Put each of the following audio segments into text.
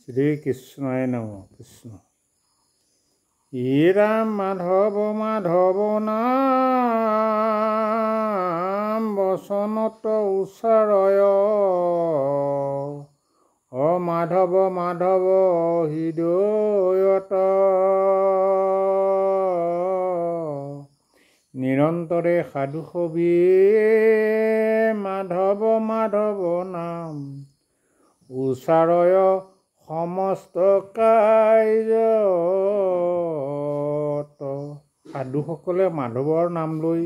শ্ৰীকৃষ্ণায় নমঃ। কৃষ্ণ ৰাম মাধব মাধব নাম বচনত উচ্চাৰয় মাধৱ মাধৱ হৃদয়ত নিৰন্তৰে সাধু ছবি মাধৱ মাধৱ নাম উচ্চাৰয় সমস্ত কাৰ্যত। সাধুসকলে মাধৱৰ নাম লৈ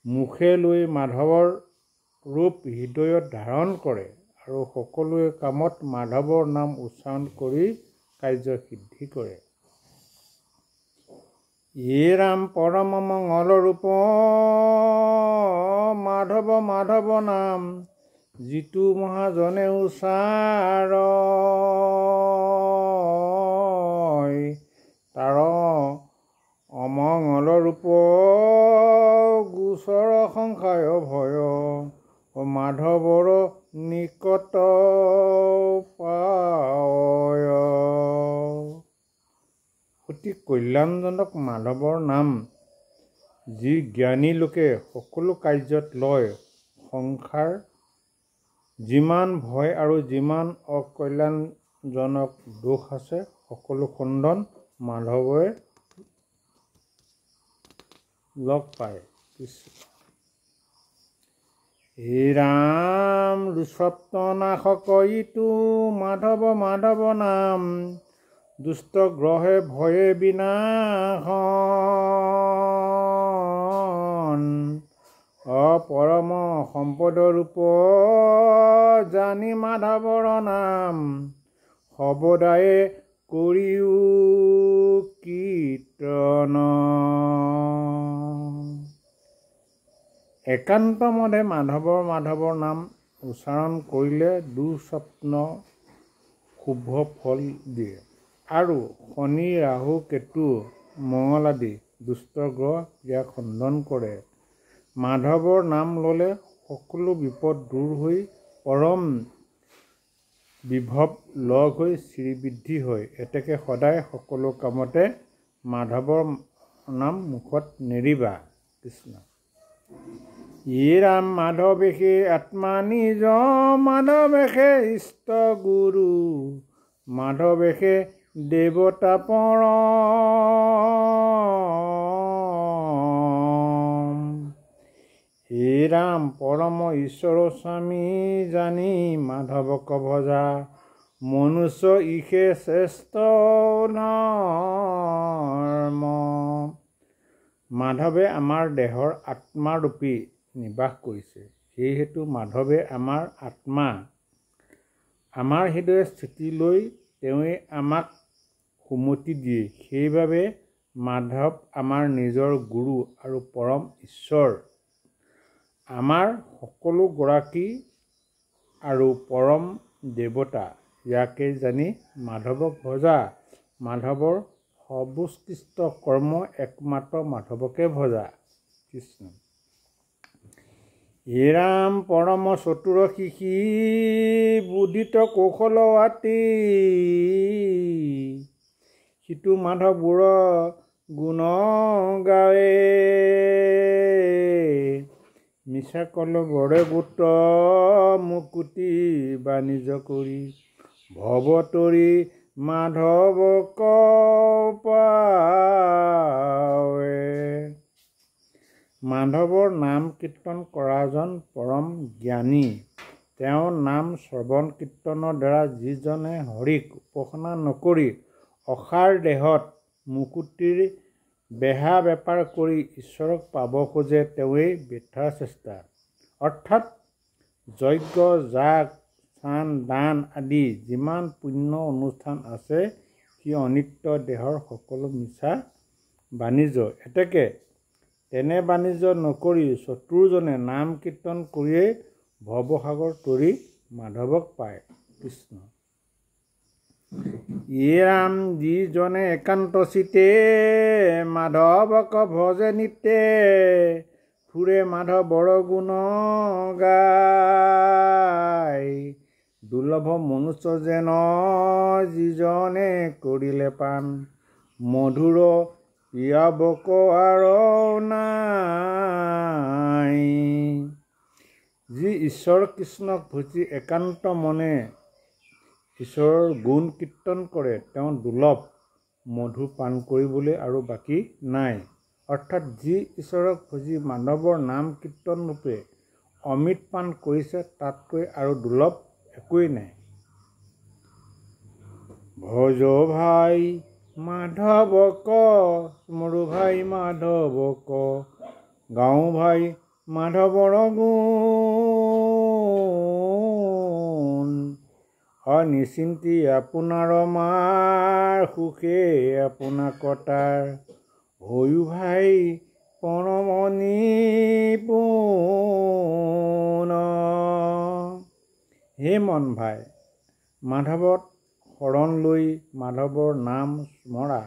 মুখে লৈ মাধৱৰ ৰূপ হৃদয়ত ধাৰণ কৰে আৰু সকলোৱে কামত মাধৱৰ নাম উচ্চাৰণ কৰি কাৰ্য সিদ্ধি কৰে। ৰাম পৰম মঙ্গল ৰূপ মাধৱ মাধৱ নাম যিটো মহাজনে উচ্চাৰ তাৰ অমঙ্গল ৰূপ গোচৰ সংশয় ভয় মাধৱৰ নিকট পায়। অতি কল্যাণজনক মাধৱৰ নাম যি জ্ঞানী লোকে সকলো কাৰ্যত লয়, সংসাৰ যিমান ভয় আৰু যিমান অকল্যাণজনক দোষ আছে সকলো খণ্ডন মাধৱে লগ পায়। ৰাম দুঃস্বপ্ননাশক ইটো মাধৱ মাধৱ নাম দুষ্ট গ্ৰহে ভয়ে বিনাশন পৰম সম্পদ ৰূপ জানি মাধৱৰ নাম সবদায়ে কৰিও কীৰ্তন। একান্ত মনে মাধৱৰ নাম উচ্চাৰণ কৰিলে দুঃস্বপ্ন শুভ ফল দিয়ে আৰু শনি ৰাহু কেতু মঙ্গল আদি দুষ্ট গ্ৰহ ইয়াক খণ্ডন কৰে। মাধৱৰ নাম ল'লে সকলো বিপদ দূৰ হৈ পৰম বিভৱ লগ হৈ শ্ৰীবৃদ্ধি হয়। এতেকে সদায় সকলো কামতে মাধৱৰ নাম মুখত নেৰিবা। কৃষ্ণ ৰাম মাধৱেশে আত্মা নিজ মাধৱেশে ইষ্ট গুৰু মাধৱেশে দেৱতা পৰম। ৰাম পৰম ঈশ্বৰ স্বামী জানি মাধৱক ভজা মনুষ্য ইহে শ্ৰেষ্ঠ ধৰ্ম। মাধৱে আমাৰ দেহৰ আত্মাৰূপী নিবাস কৰিছে, সেয়েহেতু মাধৱে আমাৰ আত্মা আমাৰ হৃদয়ত স্থিতি লৈ তেওঁৱে আমাক সুমতি দিয়ে। সেইবাবে মাধৱ আমাৰ নিজৰ গুৰু আৰু পৰম ঈশ্বৰ, আমাৰ সকলো গৰাকী আৰু পৰম দেৱতা। ইয়াকে জানি মাধৱক ভজা। মাধৱৰ সৰ্বোৎকৃষ্ট কৰ্ম একমাত্ৰ মাধৱকে ভজা। কৃষ্ণ ৰাম পৰম চতুৰ শিশি বুদ্ধিত কৌশল আতি সিটো মাধৱৰ গুণ গাৱে মিছা কল গড়ে গোট মুকুতি বাণিজ্য কৰি ভৱতৰি মাধৱক পাৱে। মাধৱৰ নাম কীৰ্তন কৰাজন পৰম জ্ঞানী। তেওঁৰ নাম শ্ৰৱণ কীৰ্তনৰ দ্বাৰা যিজনে হৰিক উপাসনা নকৰি অসাৰ দেহত মুকুতিৰ বেহা বেপাৰ কৰি ঈশ্বৰক পাব খোজে তেওঁৱেই বৃথাৰ চেষ্টা। অৰ্থাৎ যজ্ঞ যাগ স্নান দান আদি যিমান পুণ্য অনুষ্ঠান আছে সি অনিত্য দেহৰ সকলো মিছা বাণিজ্য। এতেকে তেনে বাণিজ্য নকৰি চতুৰজনে নাম কীৰ্তন কৰিয়েই ভৱসাগৰ তৰি মাধৱক পায়। কৃষ্ণ ৰাম যিজনে একান্ত চিতে মাধৱক ভজে নিতে ফুৰে মাধৱৰ গুণ গাই দুৰ্লভ মনুষ্য যেন যিজনে কৰিলে পান মধুৰ পিয়াবক আৰু নাই। যি ঈশ্বৰ কৃষ্ণক ভুজি একান্ত মনে ঈশ্বৰৰ গুণ কীৰ্তন কৰে তেওঁ দুৰ্লভ মধু পান কৰিবলৈ আৰু বাকী নাই। অৰ্থাৎ যি ঈশ্বৰক ভুজি মাধৱৰ নাম কীৰ্তন ৰূপে অমৃত পান কৰিছে তাতকৈ আৰু দুৰ্লভ একোৱেই নাই। ভজ ভাই মাধৱক স্মৰো ভাই মাধৱক গাওঁ ভাই মাধৱৰ গুণ অনিচিন্তি আপোনাৰ মাৰ সুখে আপোনাৰ কটাৰ হৈও ভাই পৰম নিপুণ। হে মন ভাই মাধৱত শৰণ লৈ মাধৱৰ নাম স্মৰা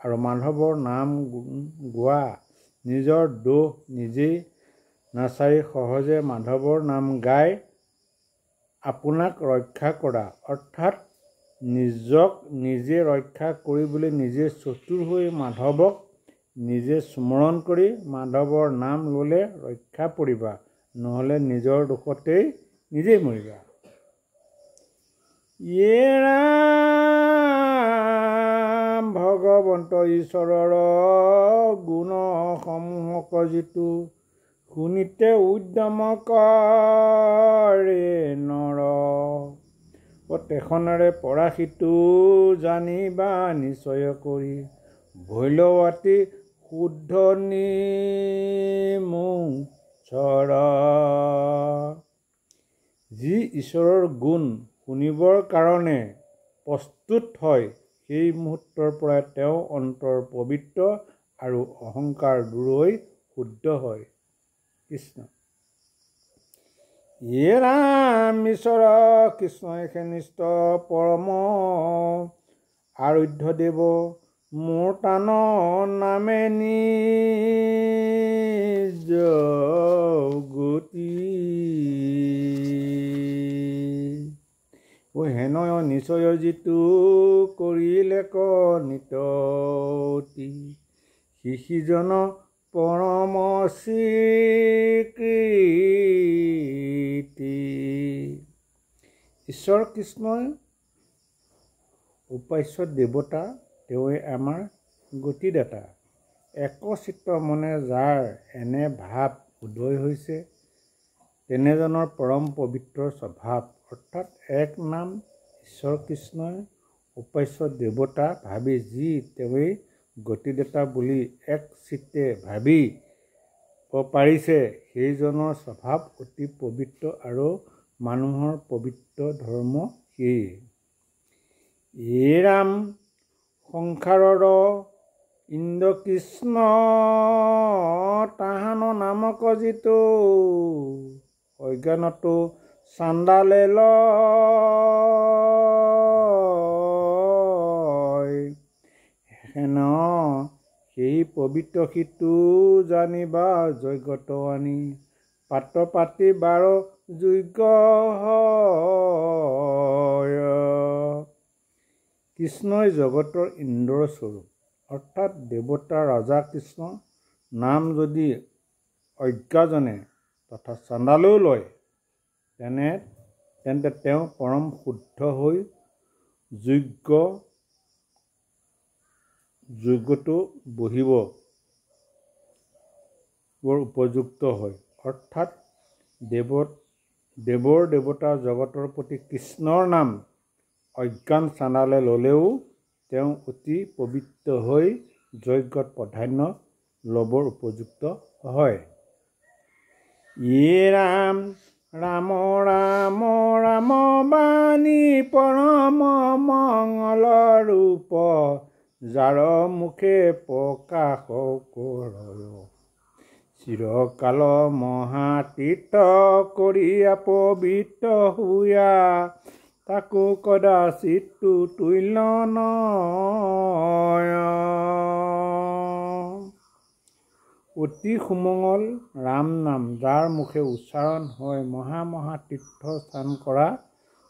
আৰু মাধৱৰ নাম গোৱা নিজৰ দোষ নিজেই নাচাৰি সহজে মাধৱৰ নাম গাই আপোনাক ৰক্ষা কৰা। অৰ্থাৎ নিজক নিজে ৰক্ষা কৰিবলৈ নিজে চতুৰ হৈ মাধৱক নিজে স্মৰণ কৰি মাধৱৰ নাম ল'লে ৰক্ষা পৰিবা, নহ'লে নিজৰ দোষতেই নিজেই মৰিবা। ইয়ে ৰাম ভগৱন্ত ঈশ্বৰৰ গুণ সমূহক যিটো শুনিতে উদ্যম কৰে নৰ তেখনেৰে পৰাশিতো জানিবা নিশ্চয় কৰি ভৈলৱাতী শুদ্ধ নিমোচৰ। যি ঈশ্বৰৰ গুণ শুনিবৰ কাৰণে প্ৰস্তুত হয় সেই মুহূৰ্তৰ পৰাই তেওঁ অন্তৰ পবিত্ৰ আৰু অহংকাৰ দূৰ হৈ শুদ্ধ হয়। কৃষ্ণ। ইয়ে ৰাম ঈশ্বৰ কৃষ্ণ একনিষ্ঠ পৰম আৰাধ্য দেৱ মোৰ তান নামে নিজ গতি হেন নিশ্চয় যিটো কৰিলে কনিততি শিশিজন পৰম স্বীকৃতি। ঈশ্বৰ কৃষ্ণই উপাস্য দেৱতা, তেওঁৱে আমাৰ গতিদাতা। একচিত্ত মনে যাৰ এনে ভাৱ উদয় হৈছে তেনেজনৰ পৰম পবিত্ৰ স্বভাৱ। অৰ্থাৎ এক নাম ঈশ্বৰ কৃষ্ণই উপাস্য দেৱতা ভাবি যি তেওঁৱেই গতিদাতা বুলি এক চিত্তে ভাবিব পাৰিছে সেইজনৰ স্বভাৱ অতি পবিত্ৰ আৰু মানুহৰ পবিত্ৰ ধৰ্ম সেয়ে। হে ৰাম সংসাৰৰ ইন্দ্ৰ কৃষ্ণ তাহান নামক যিটো অজ্ঞানতো চাণ্ডালে লয় হেন সেই পবিত্ৰ সিটো জানিবা যজ্ঞত আনি পাত্ৰ পাতি বাৰ যোগ্য হয়। কৃষ্ণই জগতৰ ইন্দ্ৰৰ স্বৰূপ অৰ্থাৎ দেৱতা ৰজা কৃষ্ণ নাম যদি অজ্ঞাজনে তথা চাণ্ডালেও লয় তেন্তে তেওঁ পৰম শুদ্ধ হৈ যজ্ঞতো বহিব বৰ উপযুক্ত হয়। অৰ্থাৎ দেৱৰ দেৱতা জগতৰ প্ৰতি কৃষ্ণৰ নাম অজ্ঞান চাণ্ডালে ল'লেও তেওঁ অতি পবিত্ৰ হৈ যজ্ঞত প্ৰাধান্য ল'বৰ উপযুক্ত হয়। ইয়ে ৰাম ৰাম ৰাম ৰাম বাণী পৰম মংগল ৰূপ যাৰ মুখে প্ৰকাশ কৰয় চিৰকাল মহাতীৰ্থ কৰিয়া পবিত্ৰ হোৱা তাকো কদাচিত তুল্য নয়। অতি সুমংগল ৰাম নাম যাৰ মুখে উচ্চাৰণ হয় মহা তীৰ্থ স্থান কৰা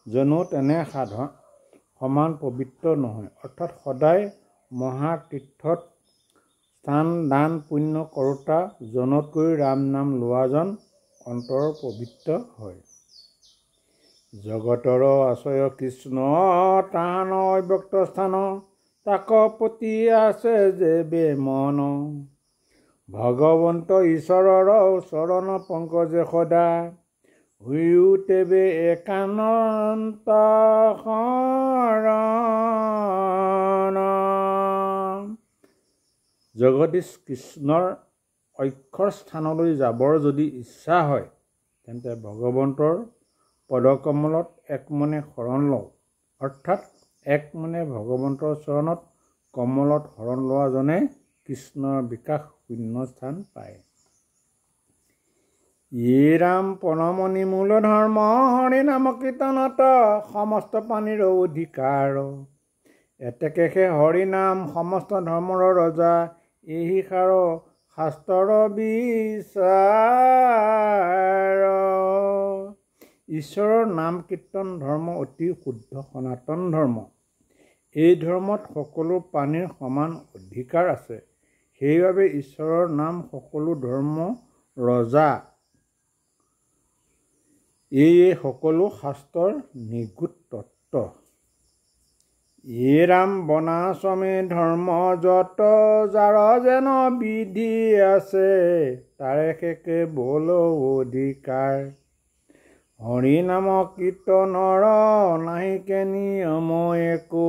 জনো তেনে সাধন সমান পবিত্ৰ নহয়। অৰ্থাৎ সদায় মহাতীৰ্থত স্থান দান পুণ্য কৰোঁতা জনতকৈ ৰাম নাম লোৱাজন অন্তৰ পবিত্ৰ হয়। জগতৰ আশ্ৰয় কৃষ্ণ তাহান অব্যক্ত স্থান, তাক প্ৰতি আছে যে বেমন। ভগৱন্ত ঈশ্বৰৰ চৰণ পংকজে সদা, হুইও তেবে একান্ত শৰণ। জগদীশ কৃষ্ণৰ অক্ষৰ স্থানলৈ যাবৰ যদি ইচ্ছা হয় তেন্তে ভগৱন্তৰ পদকমলত একমনে শৰণ লওঁ। অৰ্থাৎ একমনে ভগৱন্তৰ চৰণত কমলত শৰণ লোৱাজনে কৃষ্ণৰ বিকাশ শূন্য স্থান পায়। য়ে ৰাম পৰমনি মূল ধৰ্ম, হৰি নাম কীৰ্তনত সমস্ত প্ৰাণীৰ অধিকাৰ। এতেকেহে হৰি নাম সমস্ত ধৰ্মৰ ৰজা, এহি সাৰ শাস্ত্ৰৰ বিচাৰ। ঈশ্বৰৰ নাম কীৰ্তন ধৰ্ম অতি শুদ্ধ সনাতন ধৰ্ম। এই ধৰ্মত সকলো প্ৰাণীৰ সমান অধিকাৰ আছে। সেইবাবে ঈশ্বৰৰ নাম সকলো ধৰ্ম ৰজা। এয়ে সকলো শাস্ত্ৰৰ নিগুড তত্ত্ব। য়ে ৰাম বনাশ্ৰমে ধৰ্ম যত, যাৰ যেন বিধি আছে তাৰে শেষে বল অধিকাৰ। হৰি নাম কীৰ্তনৰ নাহিকে নিয়ম একো,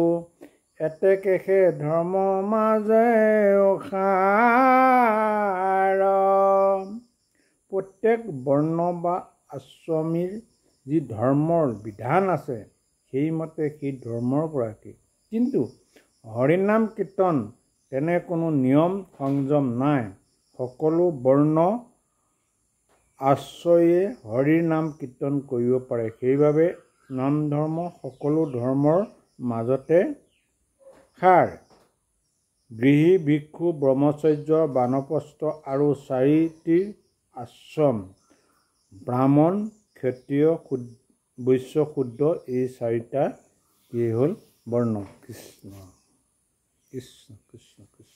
এতেকেহে ধৰ্ম মাজে সাৰ। প্ৰত্যেক বৰ্ণ বা আশ্ৰমীৰ যি ধৰ্মৰ বিধান আছে সেইমতে সেই ধৰ্মৰ গৰাকী। কিন্তু হৰিনাম কীৰ্তন তেনে কোনো নিয়ম সংযম নাই। সকলো বৰ্ণ আশ্ৰয়ে হৰিৰ নাম কীৰ্তন কৰিব পাৰে। সেইবাবে নাম ধৰ্ম সকলো ধৰ্মৰ মাজতে সাৰ। গৃহী ভিক্ষু ব্ৰহ্মচৰ্য বানপ্ৰস্থ আৰু 4টি আশ্ৰম, ব্ৰাহ্মণ ক্ষত্ৰিয় বৈশ্য শূদ্ৰ, এই 4টা কি হ'ল বৰ্ণ। কৃষ্ণ কৃষ্ণ কৃষ্ণ কৃষ্ণ।